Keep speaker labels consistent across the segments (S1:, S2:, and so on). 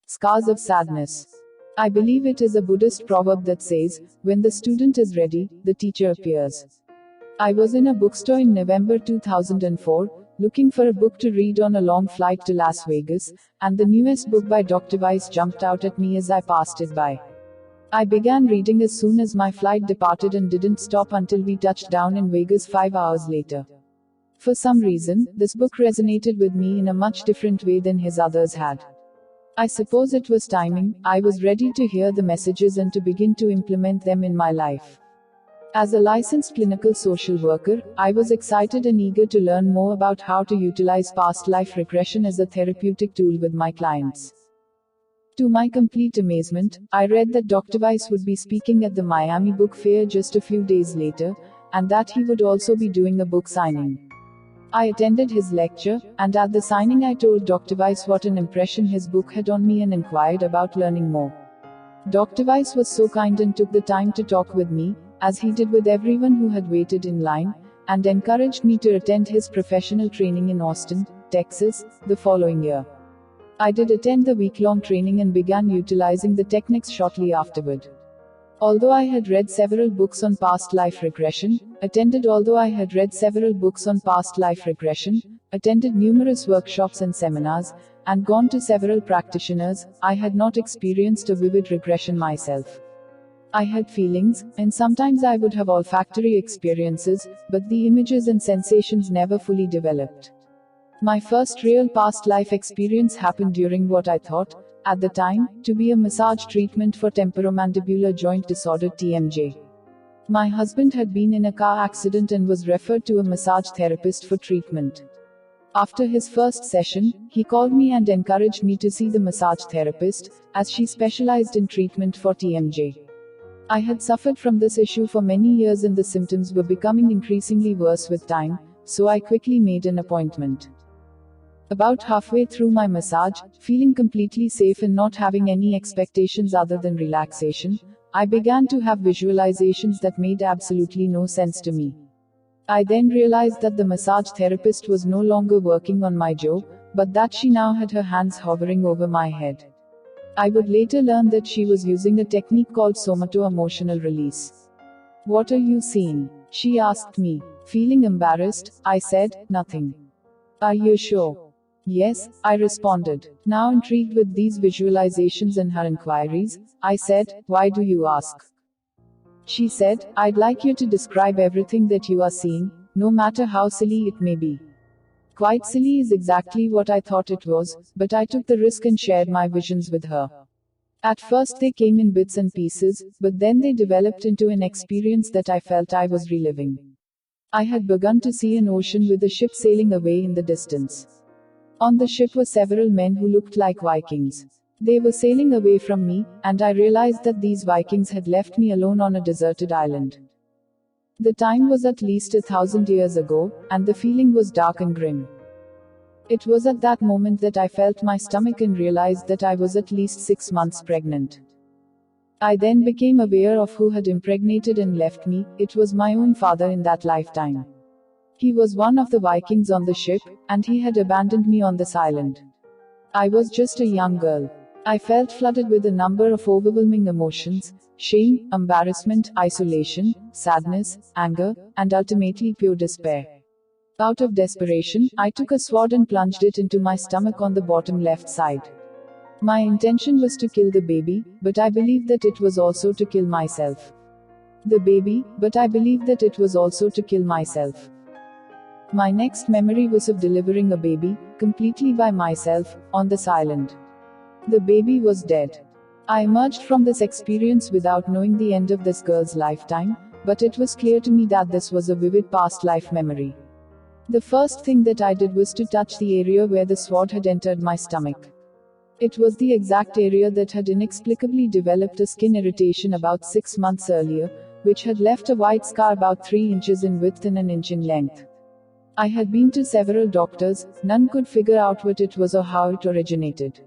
S1: Scars of Sadness. I believe it is a Buddhist proverb that says, when the student is ready, the teacher appears. I was in a bookstore in November 2004, looking for a book to read on a long flight to Las Vegas, and the newest book by Dr. Weiss jumped out at me as I passed it by. I began reading as soon as my flight departed and didn't stop until we touched down in Vegas 5 hours later. For some reason, this book resonated with me in a much different way than his others had. I suppose it was timing. I was ready to hear the messages and to begin to implement them in my life. As a licensed clinical social worker, I was excited and eager to learn more about how to utilize past life regression as a therapeutic tool with my clients. To my complete amazement, I read that Dr. Weiss would be speaking at the Miami Book Fair just a few days later, and that he would also be doing a book signing. I attended his lecture, and at the signing I told Dr. Weiss what an impression his book had on me and inquired about learning more. Dr. Weiss was so kind and took the time to talk with me, as he did with everyone who had waited in line, and encouraged me to attend his professional training in Austin, Texas, the following year. I did attend the week-long training and began utilizing the techniques shortly afterward. Although I had read several books on past life regression, attended numerous workshops and seminars, and gone to several practitioners, I had not experienced a vivid regression myself. I had feelings, and sometimes I would have olfactory experiences, but the images and sensations never fully developed. My first real past life experience happened during what I thought, at the time, to be a massage treatment for temporomandibular joint disorder (TMJ). My husband had been in a car accident and was referred to a massage therapist for treatment. After his first session, he called me and encouraged me to see the massage therapist, as she specialized in treatment for TMJ. I had suffered from this issue for many years and the symptoms were becoming increasingly worse with time, so I quickly made an appointment. About halfway through my massage, feeling completely safe and not having any expectations other than relaxation, I began to have visualizations that made absolutely no sense to me. I then realized that the massage therapist was no longer working on my jaw, but that she now had her hands hovering over my head. I would later learn that she was using a technique called somato-emotional release. "What are you seeing?" she asked me. Feeling embarrassed, I said, "Nothing." "Are you sure?" "Yes," I responded. Now intrigued with these visualizations and her inquiries, I said, "Why do you ask?" She said, "I'd like you to describe everything that you are seeing, no matter how silly it may be." Quite silly is exactly what I thought it was, but I took the risk and shared my visions with her. At first they came in bits and pieces, but then they developed into an experience that I felt I was reliving. I had begun to see an ocean with a ship sailing away in the distance. On the ship were several men who looked like Vikings. They were sailing away from me, and I realized that these Vikings had left me alone on a deserted island. The time was at least 1,000 years ago, and the feeling was dark and grim. It was at that moment that I felt my stomach and realized that I was at least 6 months pregnant. I then became aware of who had impregnated and left me. It was my own father in that lifetime. He was one of the Vikings on the ship, and he had abandoned me on this island. I was just a young girl. I felt flooded with a number of overwhelming emotions: shame, embarrassment, isolation, sadness, anger, and ultimately pure despair. Out of desperation, I took a sword and plunged it into my stomach on the bottom left side. My intention was to kill the baby, but I believed that it was also to kill myself. My next memory was of delivering a baby, completely by myself, on this island. The baby was dead. I emerged from this experience without knowing the end of this girl's lifetime, but it was clear to me that this was a vivid past life memory. The first thing that I did was to touch the area where the sword had entered my stomach. It was the exact area that had inexplicably developed a skin irritation about 6 months earlier, which had left a white scar about 3 inches in width and an inch in length. I had been to several doctors, none could figure out what it was or how it originated.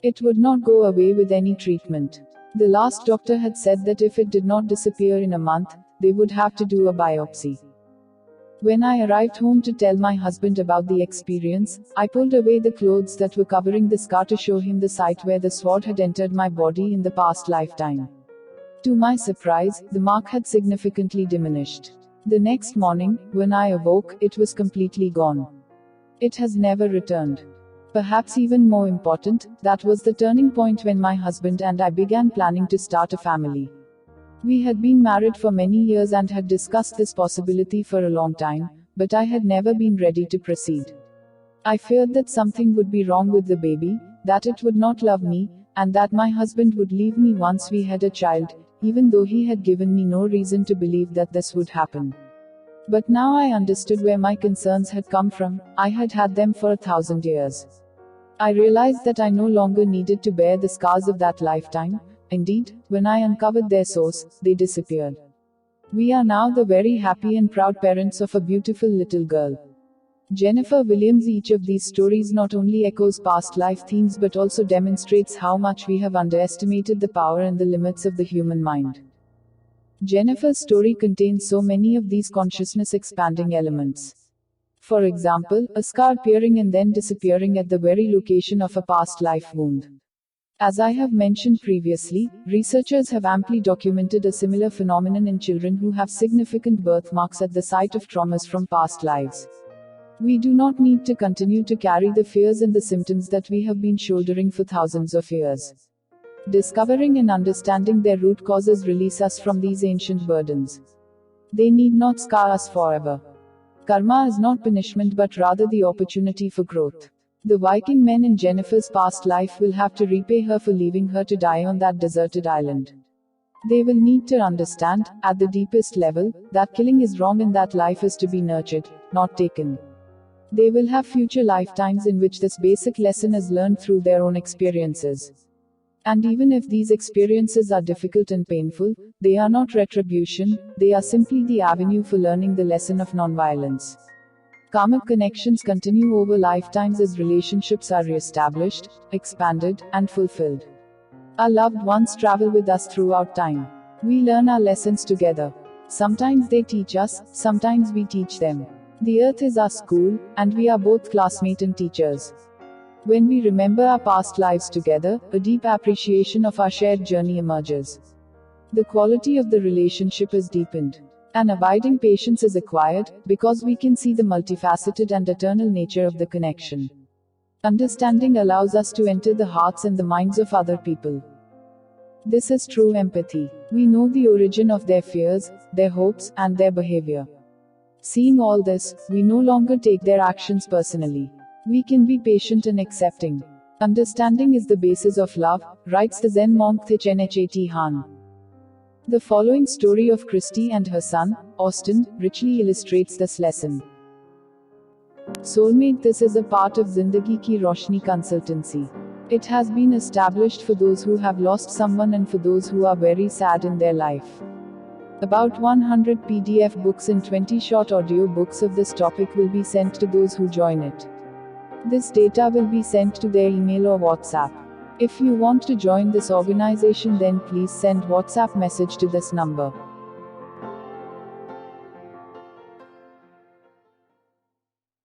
S1: It would not go away with any treatment. The last doctor had said that if it did not disappear in a month, they would have to do a biopsy. When I arrived home to tell my husband about the experience, I pulled away the clothes that were covering the scar to show him the site where the sword had entered my body in the past lifetime. To my surprise, the mark had significantly diminished. The next morning, when I awoke, it was completely gone. It has never returned. Perhaps even more important, that was the turning point when my husband and I began planning to start a family. We had been married for many years and had discussed this possibility for a long time, but I had never been ready to proceed. I feared that something would be wrong with the baby, that it would not love me, and that my husband would leave me once we had a child, even though he had given me no reason to believe that this would happen. But now I understood where my concerns had come from. I had had them for 1,000 years. I realized that I no longer needed to bear the scars of that lifetime. Indeed, when I uncovered their source, they disappeared. We are now the very happy and proud parents of a beautiful little girl. Jennifer Williams. Each of these stories not only echoes past life themes but also demonstrates how much we have underestimated the power and the limits of the human mind. Jennifer's story contains so many of these consciousness expanding elements. For example, a scar appearing and then disappearing at the very location of a past life wound. As I have mentioned previously, researchers have amply documented a similar phenomenon in children who have significant birthmarks at the site of traumas from past lives. We do not need to continue to carry the fears and the symptoms that we have been shouldering for thousands of years. Discovering and understanding their root causes release us from these ancient burdens. They need not scar us forever. Karma is not punishment but rather the opportunity for growth. The Viking men in Jennifer's past life will have to repay her for leaving her to die on that deserted island. They will need to understand, at the deepest level, that killing is wrong and that life is to be nurtured, not taken. They will have future lifetimes in which this basic lesson is learned through their own experiences. And even if these experiences are difficult and painful, they are not retribution, they are simply the avenue for learning the lesson of nonviolence. Karmic connections continue over lifetimes as relationships are re-established, expanded, and fulfilled. Our loved ones travel with us throughout time. We learn our lessons together. Sometimes they teach us, sometimes we teach them. The earth is our school, and we are both classmates and teachers. When we remember our past lives together, a deep appreciation of our shared journey emerges. The quality of the relationship is deepened. An abiding patience is acquired, because we can see the multifaceted and eternal nature of the connection. Understanding allows us to enter the hearts and the minds of other people. This is true empathy. We know the origin of their fears, their hopes, and their behavior. Seeing all this, we no longer take their actions personally. We can be patient and accepting. Understanding is the basis of love, writes the Zen monk Thich Nhat Hanh. The following story of Christy and her son, Austin, richly illustrates this lesson. Soulmate. This is a part of Zindagi Ki Roshni consultancy. It has been established for those who have lost someone and for those who are very sad in their life. About 100 PDF books and 20 short audio books of this topic will be sent to those who join it. This data will be sent to their email or WhatsApp. If you want to join this organization, then please send WhatsApp message to this number.